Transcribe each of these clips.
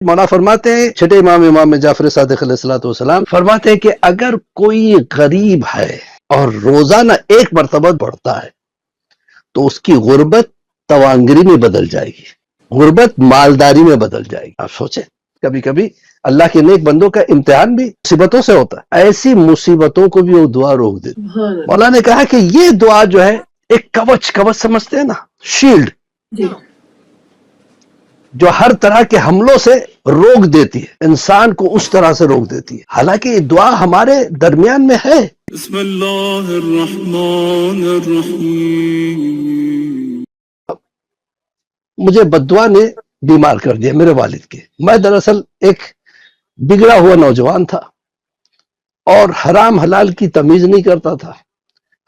مولا فرماتے ہیں چھٹے امام جعفر صادق علیہ الصلوۃ والسلام فرماتے ہیں کہ اگر کوئی غریب ہے اور روزانہ ایک مرتبہ پڑھتا ہے تو اس کی غربت توانگری میں بدل جائے گی، غربت مالداری میں بدل جائے گی۔ آپ سوچیں، کبھی کبھی اللہ کے نیک بندوں کا امتحان بھی مصیبتوں سے ہوتا ہے، ایسی مصیبتوں کو بھی وہ دعا روک دیتی۔ مولا نے کہا کہ یہ دعا جو ہے ایک کوچ سمجھتے ہیں نا، شیلڈ جو ہر طرح کے حملوں سے روک دیتی ہے، انسان کو اس طرح سے روک دیتی ہے۔ حالانکہ یہ دعا ہمارے درمیان میں ہے۔ بسم اللہ الرحمن الرحیم۔ مجھے بددعا نے بیمار کر دیا میرے والد کے۔ میں دراصل ایک بگڑا ہوا نوجوان تھا اور حرام حلال کی تمیز نہیں کرتا تھا۔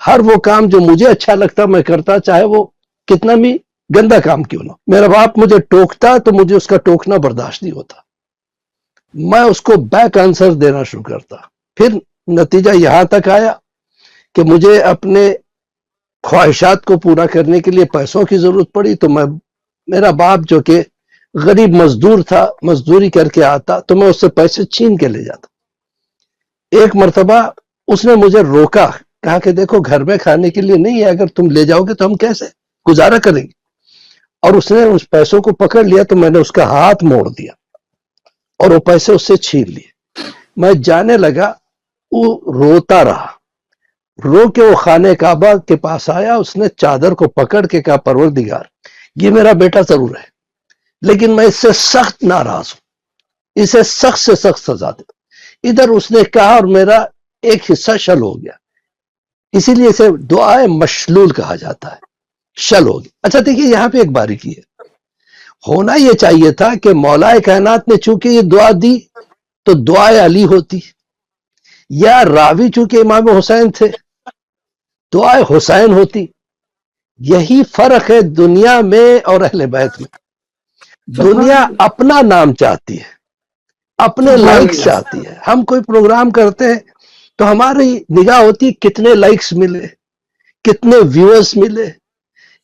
ہر وہ کام جو مجھے اچھا لگتا میں کرتا، چاہے وہ کتنا بھی گندا کام کیوں نہ۔ میرا باپ مجھے ٹوکتا تو مجھے اس کا ٹوکنا برداشت نہیں ہوتا، میں اس کو بیک آنسر دینا شروع کرتا۔ پھر نتیجہ یہاں تک آیا کہ مجھے اپنے خواہشات کو پورا کرنے کے لیے پیسوں کی ضرورت پڑی، تو میرا باپ جو کہ غریب مزدور تھا، مزدوری کر کے آتا، تو میں اس سے پیسے چھین کے لے جاتا۔ ایک مرتبہ اس نے مجھے روکا، کہا کہ دیکھو گھر میں کھانے کے لیے نہیں ہے، اگر تم لے جاؤ گے تو ہم کیسے گزارا کریں گے؟ اور اس نے اس پیسوں کو پکڑ لیا تو میں نے اس کا ہاتھ موڑ دیا اور وہ پیسے اس سے چھین لیے۔ میں جانے لگا، وہ روتا رہا، رو کے وہ خانہ کعبہ کے پاس آیا، اس نے چادر کو پکڑ کے کہا پروردگار یہ میرا بیٹا ضرور ہے لیکن میں اس سے سخت ناراض ہوں، اسے سخت سے سخت سزا دے۔ ادھر اس نے کہا اور میرا ایک حصہ شل ہو گیا، اسی لیے اسے دعائے مشلول کہا جاتا ہے، شل ہو گیا۔ اچھا دیکھیے یہاں پہ ایک باریکی ہے، ہونا یہ چاہیے تھا کہ مولا کائنات نے چونکہ یہ دعا دی تو دعائے علی ہوتی، یا راوی چونکہ امام حسین تھے دعائے حسین ہوتی۔ یہی فرق ہے دنیا میں اور اہل بیت میں۔ دنیا اپنا نام چاہتی ہے، اپنے لائکس چاہتی ہے۔ ہم کوئی پروگرام کرتے ہیں تو ہماری نگاہ ہوتی ہے کتنے لائکس ملے، کتنے ویورز ملے،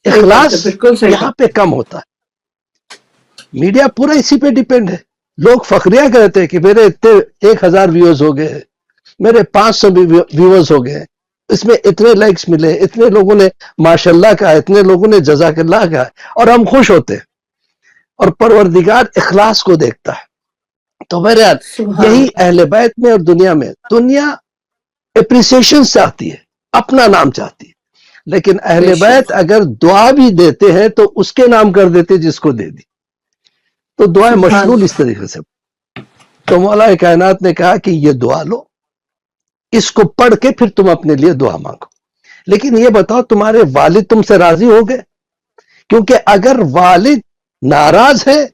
اخلاص یہاں پہ کم ہوتا ہے۔ میڈیا پورا اسی پہ ڈیپینڈ ہے۔ لوگ فخریہ کہتے ہیں کہ میرے اتنے 1000 ویورز ہو گئے، میرے 500 ویورز ہو گئے، اس میں اتنے لائکس ملے، اتنے لوگوں نے ماشاءاللہ کہا، اتنے لوگوں نے جزاک اللہ کہا، اور ہم خوش ہوتے ہیں۔ اور پروردگار اخلاص کو دیکھتا ہے۔ تو بہرحال یہی اہل بیت میں اور دنیا میں، دنیا اپریسیشن چاہتی ہے، اپنا نام چاہتی ہے، لیکن اہل بیت اگر دعا بھی دیتے ہیں تو اس کے نام کر دیتے جس کو دے دی۔ تو دعائیں مشلول اس طریقے سے۔ تو مولا کائنات نے کہا کہ یہ دعا لو، اس کو پڑھ کے پھر تم اپنے لیے دعا مانگو، لیکن یہ بتاؤ تمہارے والد تم سے راضی ہو گئے؟ کیونکہ اگر والد ناراض ہے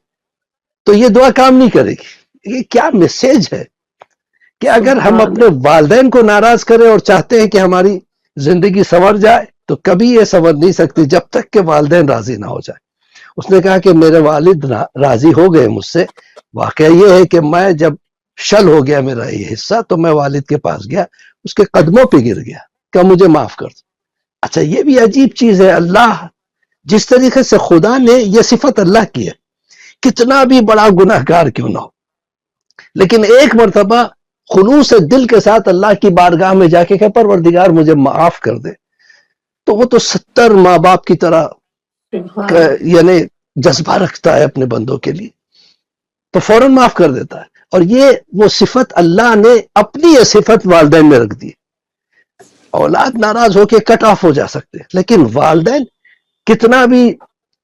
تو یہ دعا کام نہیں کرے گی۔ یہ کیا میسج ہے کہ اگر ہم اپنے والدین کو ناراض کریں اور چاہتے ہیں کہ ہماری زندگی سنور جائے تو کبھی یہ سنور نہیں سکتی جب تک کہ والدین راضی نہ ہو جائے۔ اس نے کہا کہ میرے والد راضی ہو گئے مجھ سے۔ واقعہ یہ ہے کہ میں جب شل ہو گیا میرا یہ حصہ تو میں والد کے پاس گیا، اس کے قدموں پہ گر گیا کہ مجھے معاف کر دو۔ اچھا یہ بھی عجیب چیز ہے، اللہ جس طریقے سے خدا نے یہ صفت اللہ کی ہے، کتنا بھی بڑا گناہ گار کیوں نہ ہو لیکن ایک مرتبہ خلوص دل کے ساتھ اللہ کی بارگاہ میں جا کے کہ پروردگار مجھے معاف کر دے، تو وہ تو 70 ماں باپ کی طرح یعنی جذبہ رکھتا ہے اپنے بندوں کے لیے، تو فوراً معاف کر دیتا ہے۔ اور یہ وہ صفت اللہ نے اپنی یہ صفت والدین میں رکھ دی۔ اولاد ناراض ہو کے کٹ آف ہو جا سکتے لیکن والدین کتنا بھی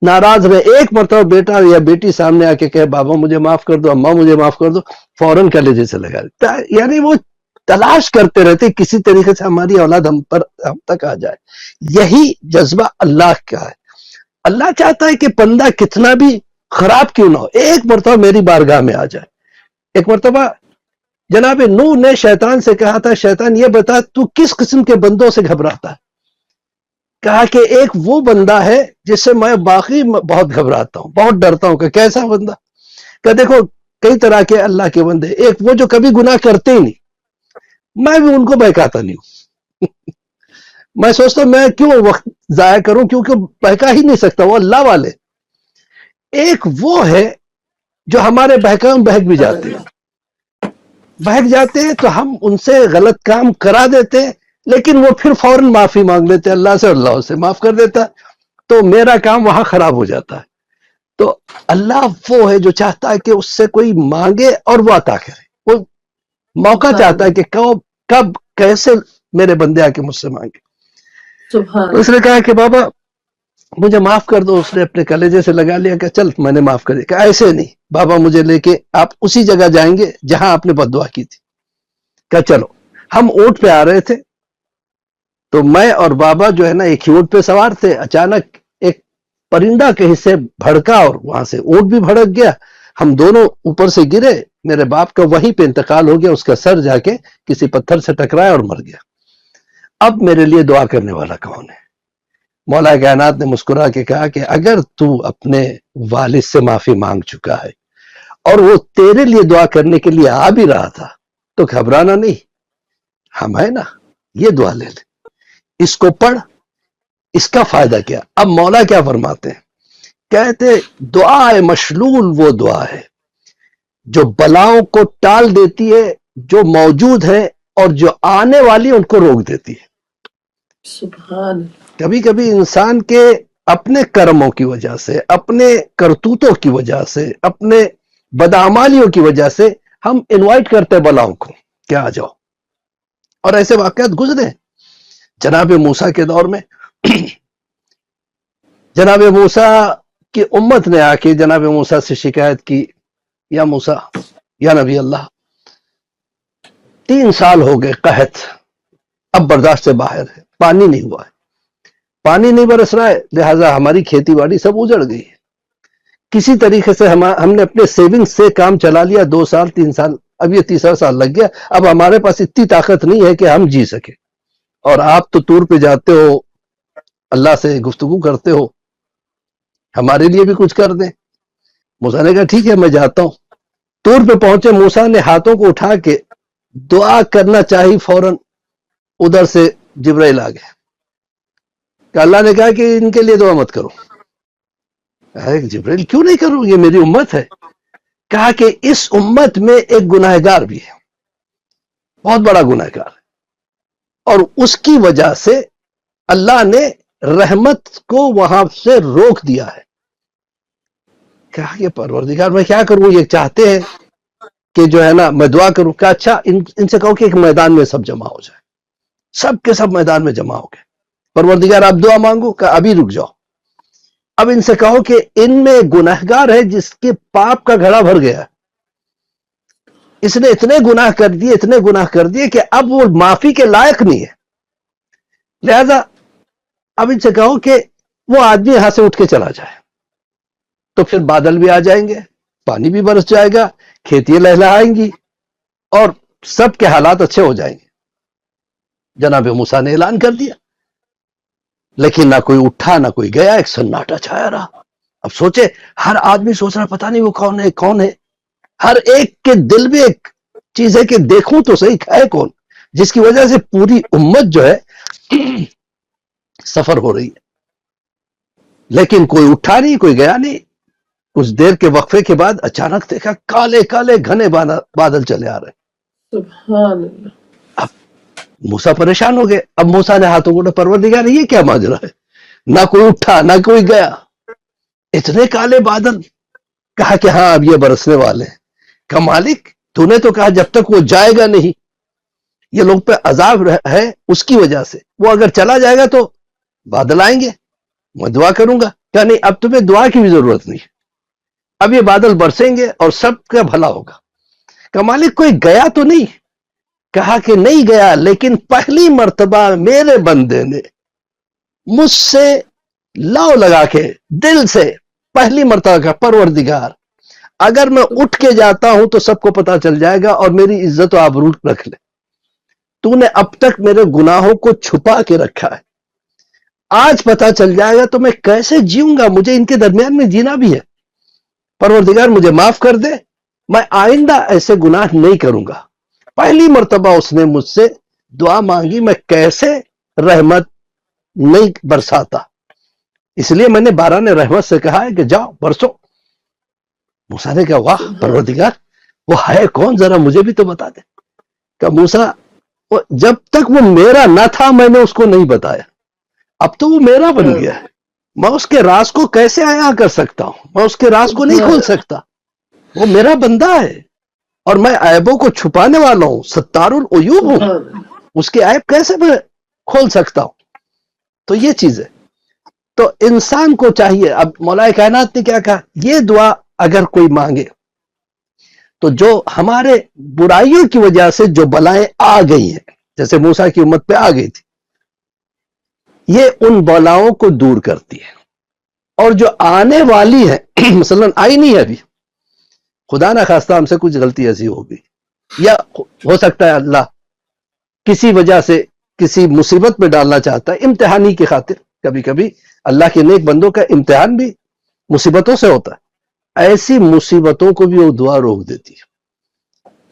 ناراض رہے، ایک مرتبہ بیٹا یا بیٹی سامنے آ کے کہے بابا مجھے معاف کر دو، اماں مجھے معاف کر دو، فوراً کلیجے سے لگا دیتا ہے۔ یعنی وہ تلاش کرتے رہتے کسی طریقے سے ہماری اولاد ہم تک آ جائے۔ یہی جذبہ اللہ کا ہے۔ اللہ چاہتا ہے کہ بندہ کتنا بھی خراب کیوں نہ ہو ایک مرتبہ میری بارگاہ میں آ جائے۔ ایک مرتبہ جناب نوح نے شیطان سے کہا تھا شیطان یہ بتا تو کس قسم کے بندوں سے گھبراتا ہے؟ کہا کہ ایک وہ بندہ ہے جس سے میں باقی بہت گھبراتا ہوں، بہت ڈرتا ہوں۔ کہ کیسا بندہ؟ کہ دیکھو کئی طرح کے اللہ کے بندے، ایک وہ جو کبھی گناہ کرتے ہی نہیں، میں بھی ان کو بہکاتا نہیں ہوں میں سوچتا ہوں میں کیوں وقت ضائع کروں، کیونکہ بہکا ہی نہیں سکتا، وہ اللہ والے۔ ایک وہ ہے جو ہمارے بہکاوے میں بہک بھی جاتے ہیں، بہک جاتے ہیں تو ہم ان سے غلط کام کرا دیتے ہیں، لیکن وہ پھر فوراً معافی مانگ لیتے ہیں اللہ سے، اللہ اسے معاف کر دیتا ہے، تو میرا کام وہاں خراب ہو جاتا ہے۔ تو اللہ وہ ہے جو چاہتا ہے کہ اس سے کوئی مانگے اور وہ عطا کرے، وہ موقع چاہتا ہے کہ کب کیسے میرے بندے آ کے مجھ سے مانگے۔ سبحان تو اس نے کہا کہ بابا مجھے معاف کر دو، اس نے اپنے کلیجے سے لگا لیا کہ چل میں نے معاف کر دیا، کہ ایسے نہیں بابا، مجھے لے کے آپ اسی جگہ جائیں گے جہاں آپ نے بد دعا کی تھی۔ کہا چلو۔ ہم اونٹ پہ آ رہے تھے، تو میں اور بابا جو ہے نا ایک ہی اونٹ پہ سوار تھے، اچانک ایک پرندہ کہیں سے بھڑکا اور وہاں سے اونٹ بھی بھڑک گیا، ہم دونوں اوپر سے گرے، میرے باپ کا وہیں پہ انتقال ہو گیا، اس کا سر جا کے کسی پتھر سے ٹکرایا اور مر گیا۔ اب میرے لیے دعا کرنے والا کون ہے؟ مولا کائنات نے مسکرا کے کہا کہ اگر تو اپنے والد سے معافی مانگ چکا ہے اور وہ تیرے لیے دعا کرنے کے لیے آ بھی رہا تھا تو گھبرانا نہیں، ہم ہے نا، یہ دعا لے لے، اس کو پڑھ، اس کا فائدہ کیا۔ اب مولا کیا فرماتے ہیں؟ کہتے دعا مشلول وہ دعا ہے جو بلاؤں کو ٹال دیتی ہے، جو موجود ہے اور جو آنے والی ان کو روک دیتی ہے۔ سبحان کبھی کبھی انسان کے اپنے کرموں کی وجہ سے، اپنے کرتوتوں کی وجہ سے، اپنے بدعمالیوں کی وجہ سے ہم انوائٹ کرتے بلاؤں کو کہ آ جاؤ، اور ایسے واقعات گزرے۔ جناب موسیٰ کے دور میں جناب موسیٰ کی امت نے آ کے جناب موسیٰ سے شکایت کی، یا موسیٰ، یا نبی اللہ، 3 سال ہو گئے قحط، اب برداشت سے باہر ہے، پانی نہیں ہوا ہے، پانی نہیں برس رہا ہے، لہٰذا ہماری کھیتی باڑی سب اجڑ گئی ہے، کسی طریقے سے ہم نے اپنے سیونگ سے کام چلا لیا، 2 سال 3 سال، اب یہ تیسرا سال لگ گیا، اب ہمارے پاس اتنی طاقت نہیں ہے کہ ہم جی سکے، اور آپ تو طور پہ جاتے ہو، اللہ سے گفتگو کرتے ہو، ہمارے لیے بھی کچھ کر دیں۔ موسیٰ نے کہا ٹھیک ہے میں جاتا ہوں۔ طور پہ پہنچے، موسیٰ نے ہاتھوں کو اٹھا کے دعا کرنا چاہی، فوراً ادھر سے جبرائیل آ گئے کہ اللہ نے کہا کہ ان کے لیے دعا مت کرو۔ جبرائیل کیوں نہیں کروں، یہ میری امت ہے۔ کہا کہ اس امت میں ایک گناہگار بھی ہے، بہت بڑا گناہگار ہے، اور اس کی وجہ سے اللہ نے رحمت کو وہاں سے روک دیا ہے۔ کہا کہ پروردگار میں کیا کروں، یہ چاہتے ہیں کہ جو ہے نا میں دعا کروں۔ کہ اچھا ان سے کہو کہ ایک میدان میں سب جمع ہو جائے، سب کے سب میدان میں جمع ہو گئے۔ پروردگار آپ دعا مانگو، کہ ابھی رک جاؤ، اب ان سے کہو کہ ان میں گناہگار ہے جس کے پاپ کا گھڑا بھر گیا، اس نے اتنے گناہ کر دیے، اتنے گناہ کر دیے کہ اب وہ معافی کے لائق نہیں ہے، لہذا اب ان سے کہو کہ وہ آدمی یہاں سے اٹھ کے چلا جائے، تو پھر بادل بھی آ جائیں گے، پانی بھی برس جائے گا، کھیتیاں لہلہائیں گی، اور سب کے حالات اچھے ہو جائیں گے۔ جناب موسیٰ نے اعلان کر دیا، لیکن نہ کوئی اٹھا نہ کوئی گیا، ایک سناٹا چھایا رہا۔ اب سوچے، ہر آدمی سوچ رہا پتہ نہیں وہ کون ہے کون ہے، ہر ایک کے دل میں ایک چیز ہے کہ دیکھوں تو صحیح ہے کون، جس کی وجہ سے پوری امت جو ہے سفر ہو رہی ہے، لیکن کوئی اٹھا نہیں، کوئی گیا نہیں۔ کچھ دیر کے وقفے کے بعد اچانک دیکھا کالے کالے گھنے بادل چلے آ رہے۔ سبحان اللہ۔ اب موسیٰ پریشان ہو گئے، اب موسیٰ نے ہاتھوں کو پروردگار یہ کیا ماجرا ہے، نہ کوئی اٹھا نہ کوئی گیا، اتنے کالے بادل۔ کہا کہ ہاں اب یہ برسنے والے ہیں۔ کہا مالک تو نے تو کہا جب تک وہ جائے گا نہیں، یہ لوگ پہ عذاب ہے اس کی وجہ سے، وہ اگر چلا جائے گا تو بادل آئیں گے، میں دعا کروں گا۔ کہا نہیں، اب تمہیں دعا کی بھی ضرورت نہیں، اب یہ بادل برسیں گے اور سب کا بھلا ہوگا۔ کہا مالک کوئی گیا تو نہیں؟ کہا کہ نہیں گیا، لیکن پہلی مرتبہ میرے بندے نے مجھ سے لاؤ لگا کے دل سے پہلی مرتبہ کہا پروردگار اگر میں اٹھ کے جاتا ہوں تو سب کو پتا چل جائے گا اور میری عزت و آبرو رکھ لے، تو نے اب تک میرے گناہوں کو چھپا کے رکھا ہے، آج پتا چل جائے گا تو میں کیسے جیوں گا، مجھے ان کے درمیان میں جینا بھی ہے، پروردگار مجھے معاف کر دے، میں آئندہ ایسے گناہ نہیں کروں گا۔ پہلی مرتبہ اس نے مجھ سے دعا مانگی، میں کیسے رحمت نہیں برساتا، اس لیے میں نے باران رحمت سے کہا ہے کہ جاؤ برسو۔ موسیٰ نے کہا واہ پروردگار وہ ہے کون، ذرا مجھے بھی تو بتا دے. کہ موسیٰ جب تک وہ میرا نہ تھا میں نے اس کو نہیں بتایا، اب تو وہ میرا بن گیا ہے، میں اس کے راز کو کیسے عیاں کر سکتا ہوں، میں اس کے راز کو نہیں کھول سکتا، وہ میرا بندہ ہے اور میں عیبوں کو چھپانے والا ہوں، ستار العیوب ہوں، اس کے عیب کیسے میں کھول سکتا ہوں. تو یہ چیز ہے. تو انسان کو چاہیے، اب مولا کائنات نے کیا کہا، یہ دعا اگر کوئی مانگے تو جو ہمارے برائیوں کی وجہ سے جو بلائیں آ گئی ہیں، جیسے موسیٰ کی امت پہ آ گئی تھی، یہ ان بلاؤں کو دور کرتی ہے. اور جو آنے والی ہے مثلا آئی نہیں ہے ابھی، خدا نہ خواستہ ہم سے کچھ غلطی ایسی ہوگی، یا ہو سکتا ہے اللہ کسی وجہ سے کسی مصیبت میں ڈالنا چاہتا ہے امتحانی کی خاطر. کبھی کبھی اللہ کے نیک بندوں کا امتحان بھی مصیبتوں سے ہوتا ہے، ایسی مصیبتوں کو بھی وہ دعا روک دیتی ہے.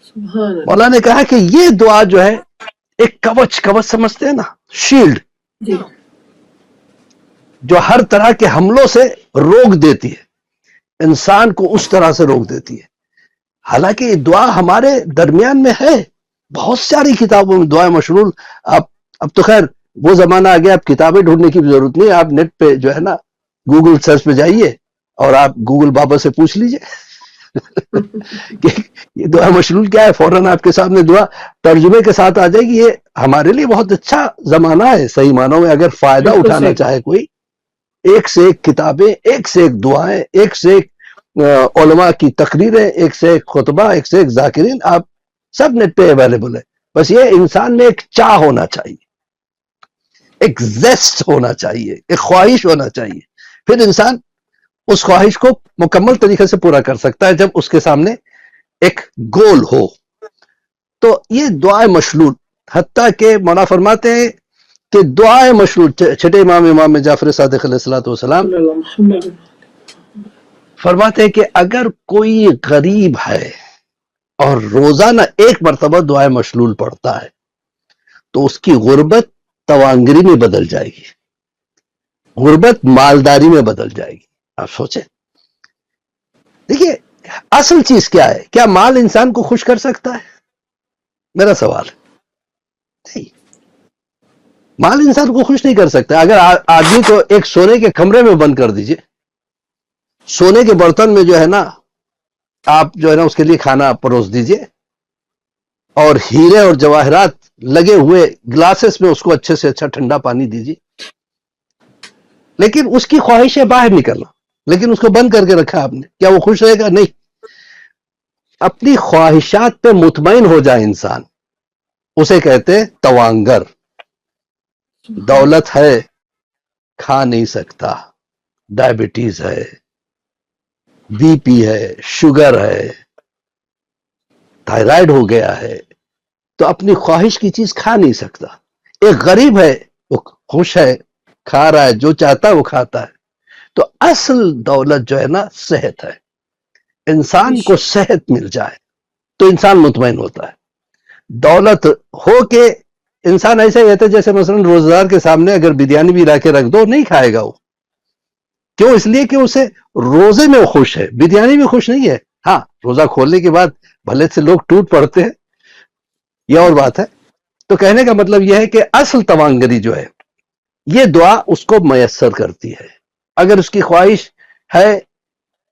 سبحان اللہ. مولا نے کہا کہ یہ دعا جو ہے ایک کوچ سمجھتے ہیں نا، شیلڈ، جی جو ہر طرح کے حملوں سے روک دیتی ہے، انسان کو اس طرح سے روک دیتی ہے. حالانکہ یہ دعا ہمارے درمیان میں ہے، بہت ساری کتابوں میں دعائیں مشغول. اب تو خیر وہ زمانہ آ گیا، اب کتابیں ڈھونڈنے کی بھی ضرورت نہیں، آپ نیٹ پہ جو ہے نا گوگل سرچ پہ جائیے اور آپ گوگل بابا سے پوچھ لیجئے کہ یہ دعا مشغول کیا ہے، فوراً آپ کے سامنے دعا ترجمے کے ساتھ آ جائے گی. یہ ہمارے لیے بہت اچھا زمانہ ہے صحیح معنوں میں، اگر فائدہ بالکل اٹھانا صحیح. چاہے کوئی. ایک سے ایک کتابیں، ایک سے ایک دعائیں، ایک سے ایک علماء کی تقریریں، ایک سے ایک خطبہ، ایک سے ایک ذاکرین، آپ سب نیٹ پہ اویلیبل ہے. بس یہ انسان میں ایک چاہ ہونا چاہیے، ایک زیسٹ ہونا چاہیے، ایک خواہش ہونا چاہیے، پھر انسان اس خواہش کو مکمل طریقے سے پورا کر سکتا ہے جب اس کے سامنے ایک گول ہو. تو یہ دعائیں مشلول، حتیٰ کہ مولا فرماتے ہیں کہ دعائیں مشلول، چھٹے امام جعفر صادق علیہ الصلوۃ والسلام صلی اللہ محمد. فرماتے ہیں کہ اگر کوئی غریب ہے اور روزانہ ایک مرتبہ دعائیں مشلول پڑھتا ہے تو اس کی غربت توانگری میں بدل جائے گی، غربت مالداری میں بدل جائے گی. آپ سوچیں، دیکھیے اصل چیز کیا ہے؟ کیا مال انسان کو خوش کر سکتا ہے؟ میرا سوال ہے نہیں، مال انسان کو خوش نہیں کر سکتا. اگر آدمی کو ایک سونے کے کمرے میں بند کر دیجئے، سونے کے برتن میں جو ہے نا آپ جو ہے نا اس کے لیے کھانا پروس دیجئے، اور ہیرے اور جواہرات لگے ہوئے گلاسز میں اس کو اچھے سے اچھا ٹھنڈا پانی دیجئے، لیکن اس کی خواہش ہے باہر نکلنا، لیکن اس کو بند کر کے رکھا آپ نے، کیا وہ خوش رہے گا؟ نہیں. اپنی خواہشات پہ مطمئن ہو جائے انسان، اسے کہتے ہیں توانگر. دولت ہے کھا نہیں سکتا، ڈائبٹیز ہے، بی پی ہے، شوگر ہے، تھائرائیڈ ہو گیا ہے، تو اپنی خواہش کی چیز کھا نہیں سکتا. ایک غریب ہے وہ خوش ہے، کھا رہا ہے، جو چاہتا ہے وہ کھاتا ہے. تو اصل دولت جو ہے نا صحت ہے. انسان کو صحت مل جائے تو انسان مطمئن ہوتا ہے. دولت ہو کے انسان ایسا ہی رہتا ہے جیسے مثلا روزدار کے سامنے اگر بریانی بھی لا کے رکھ دو نہیں کھائے گا وہ. کیوں؟ اس لیے کہ اسے روزے میں وہ خوش ہے، بریانی میں خوش نہیں ہے. ہاں روزہ کھولنے کے بعد بھلے سے لوگ ٹوٹ پڑتے ہیں، یہ اور بات ہے. تو کہنے کا مطلب یہ ہے کہ اصل توانگری جو ہے یہ دعا اس کو میسر کرتی ہے. اگر اس کی خواہش ہے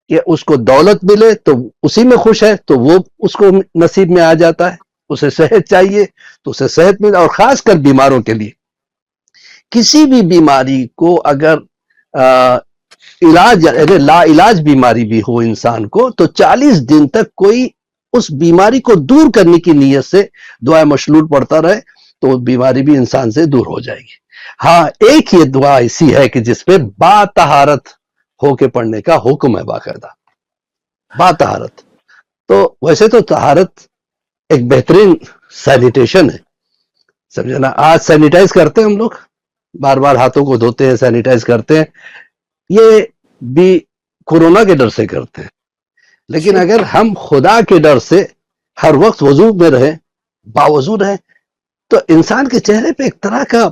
کہ اس کو دولت ملے تو اسی میں خوش ہے تو وہ اس کو نصیب میں آ جاتا ہے. اسے صحت چاہیے تو اسے صحت ملے. اور خاص کر بیماروں کے لیے، کسی بھی بیماری کو اگر علاج یعنی لا علاج بیماری بھی ہو انسان کو، تو 40 دن تک کوئی اس بیماری کو دور کرنے کی نیت سے دعائیں مشلول پڑھتا رہے تو وہ بیماری بھی انسان سے دور ہو جائے گی. ہاں ایک یہ دعا ایسی ہے کہ جس پہ با طہارت ہو کے پڑھنے کا حکم ہے، باقاعدہ با طہارت. تو ویسے تو طہارت ایک بہترین سینیٹیشن ہے، سمجھے نا. آج سینیٹائز کرتے ہیں ہم لوگ، بار بار ہاتھوں کو دھوتے ہیں، سینیٹائز کرتے ہیں، یہ بھی کورونا کے ڈر سے کرتے ہیں. لیکن اگر ہم خدا کے ڈر سے ہر وقت وضو میں رہیں، باوضو رہیں، تو انسان کے چہرے پہ ایک طرح کا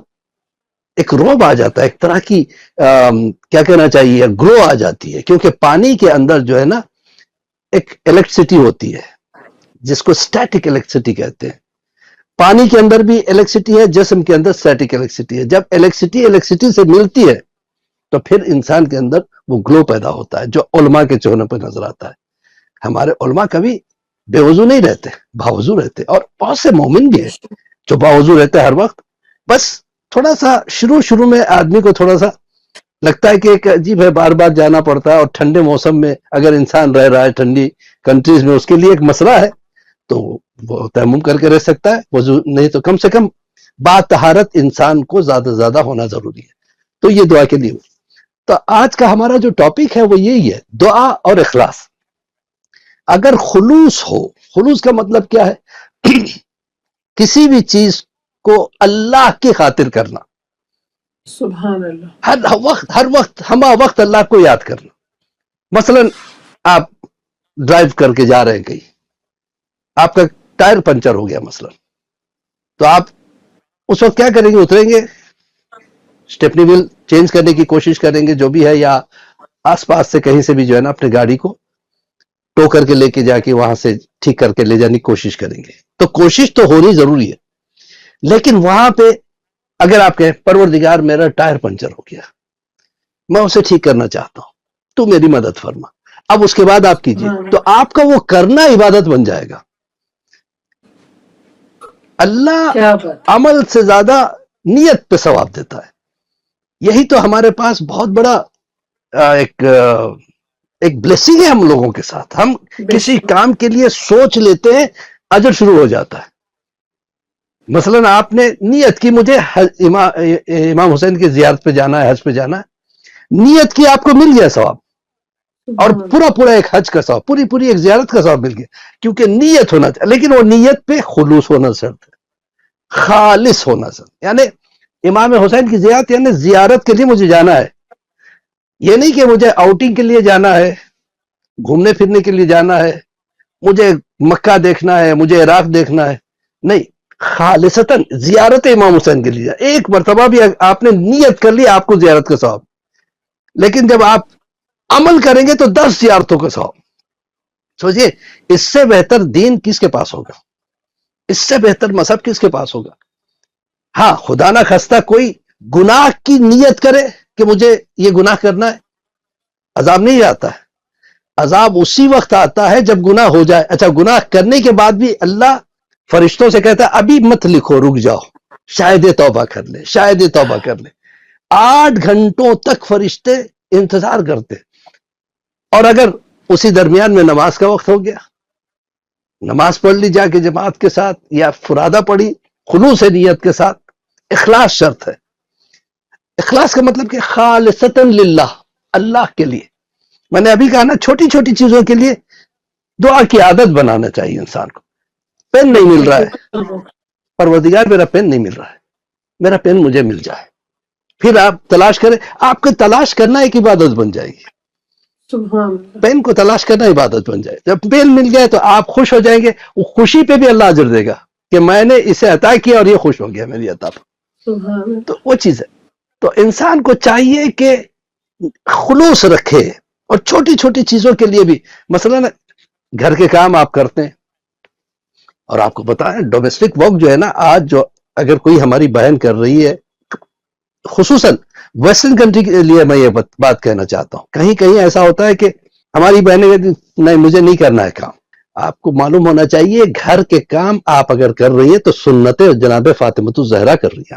ایک روب آ جاتا ہے، ایک طرح کی کیا کہنا چاہیے، گلو آ جاتی ہے. کیونکہ پانی کے اندر جو ہے نا ایک الیکٹریسٹی ہوتی ہے جس کو اسٹیٹک الیکٹریسٹی کہتے ہیں. پانی کے اندر بھی الیکٹریسٹی ہے، جسم کے اندر اسٹیٹک الیکٹریسٹی ہے. جب الیکٹریسٹی سے ملتی ہے تو پھر انسان کے اندر وہ گلو پیدا ہوتا ہے جو علماء کے چہروں پہ نظر آتا ہے. ہمارے علماء کبھی بے وضو نہیں رہتے، باوضو رہتے، اور بہت سے مومن بھی ہیں جو باوضو رہتے ہیں ہر وقت. بس تھوڑا سا شروع میں آدمی کو تھوڑا سا لگتا ہے کہ ایک عجیب ہے، بار بار جانا پڑتا ہے، اور ٹھنڈے موسم میں اگر انسان رہ رہا ہے ٹھنڈی کنٹریز میں، اس کے لیے ایک مسئلہ ہے، تو وہ تیمم کر کے رہ سکتا ہے. وضو نہیں تو کم سے کم با طہارت انسان کو زیادہ سے زیادہ ہونا ضروری ہے. تو یہ دعا کے لیے. تو آج کا ہمارا جو ٹاپک ہے وہ یہی ہے، دعا اور اخلاص. اگر خلوص ہو، خلوص کا مطلب کیا ہے؟ کسی بھی چیز کو اللہ کی خاطر کرنا، سبحان اللہ. ہر وقت ہما وقت اللہ کو یاد کرنا. مثلا آپ ڈرائیو کر کے جا رہے ہیں کہیں، آپ کا ٹائر پنچر ہو گیا مثلا، تو آپ اس وقت کیا کریں گے؟ اتریں گے، اسٹیپنی ویل چینج کرنے کی کوشش کریں گے جو بھی ہے، یا آس پاس سے کہیں سے بھی جو ہے نا اپنے گاڑی کو ٹو کر کے لے کے جا کے وہاں سے ٹھیک کر کے لے جانے کی کوشش کریں گے. تو کوشش تو ہونی ضروری ہے، لیکن وہاں پہ اگر آپ کہیں پروردگار میرا ٹائر پنچر ہو گیا، میں اسے ٹھیک کرنا چاہتا ہوں، تو میری مدد فرما. اب اس کے بعد آپ کیجئے، تو آپ کا وہ کرنا عبادت بن جائے گا. اللہ کیا بات. عمل سے زیادہ نیت پہ ثواب دیتا ہے. یہی تو ہمارے پاس بہت بڑا ایک بلیسنگ ہے ہم لوگوں کے ساتھ. ہم کسی کام کے لیے سوچ لیتے ہیں، اجر شروع ہو جاتا ہے. مثلا آپ نے نیت کی مجھے امام حسین کی زیارت پہ جانا ہے، حج پہ جانا ہے، نیت کی، آپ کو مل گیا ثواب، اور پورا ایک حج کا ثواب، پوری ایک زیارت کا ثواب مل گیا، کیونکہ نیت ہونا چاہیے. لیکن وہ نیت پہ خلوص ہونا شرط ہے، خالص ہونا شرط. یعنی امام حسین کی زیارت یعنی زیارت کے لیے مجھے جانا ہے، یہ نہیں کہ مجھے آؤٹنگ کے لیے جانا ہے، گھومنے پھرنے کے لیے جانا ہے، مجھے مکہ دیکھنا ہے، مجھے عراق دیکھنا ہے. نہیں، خالصتاً زیارت امام حسین کے لیے ایک مرتبہ بھی آپ نے نیت کر لی، آپ کو زیارت کا ثواب. لیکن جب آپ عمل کریں گے تو 10 زیارتوں کا ثواب. سوچئے، اس سے بہتر دین کس کے پاس ہوگا؟ اس سے بہتر مذہب کس کے پاس ہوگا؟ ہاں، خدا نہ خواستہ کوئی گناہ کی نیت کرے کہ مجھے یہ گناہ کرنا ہے، عذاب نہیں آتا ہے. عذاب اسی وقت آتا ہے جب گناہ ہو جائے. اچھا، گناہ کرنے کے بعد بھی اللہ فرشتوں سے کہتا ہے ابھی مت لکھو، رک جاؤ، شاید یہ توبہ کر لے، شاید یہ توبہ کر لے. 8 گھنٹوں تک فرشتے انتظار کرتے. اور اگر اسی درمیان میں نماز کا وقت ہو گیا، نماز پڑھ لی جا کے جماعت کے ساتھ، یا فرادہ پڑھی خلوص نیت کے ساتھ. اخلاص شرط ہے. اخلاص کا مطلب کہ خالصتاً للہ، اللہ کے لیے. میں نے ابھی کہا نا، چھوٹی چھوٹی چیزوں کے لیے دعا کی عادت بنانا چاہیے انسان کو. پین نہیں مل رہا ہے، پروردگار میرا پین نہیں مل رہا ہے، میرا پین مجھے مل جائے. پھر آپ تلاش کریں، آپ کو تلاش کرنا ایک عبادت بن جائے گی. سبحان اللہ. پین کو تلاش کرنا عبادت بن جائے. جب پین مل جائے تو آپ خوش ہو جائیں گے. وہ خوشی پہ بھی اللہ اجر دے گا کہ میں نے اسے عطا کیا اور یہ خوش ہو گیا میری عطا پر. سبحان اللہ. تو وہ چیز ہے. تو انسان کو چاہیے کہ خلوص رکھے، اور چھوٹی چھوٹی چیزوں کے لیے بھی. مثلا گھر کے کام آپ کرتے ہیں، اور آپ کو پتا ہے ڈومیسٹک ورک جو ہے نا، آج جو اگر کوئی ہماری بہن کر رہی ہے، خصوصاً ویسٹرن کنٹری کے لیے میں یہ بات کہنا چاہتا ہوں. کہیں کہیں ایسا ہوتا ہے کہ ہماری بہنیں نہیں، مجھے نہیں کرنا ہے کام. آپ کو معلوم ہونا چاہیے گھر کے کام آپ اگر کر رہی ہے تو سنت جناب فاطمہ الزہرا کر رہی ہے.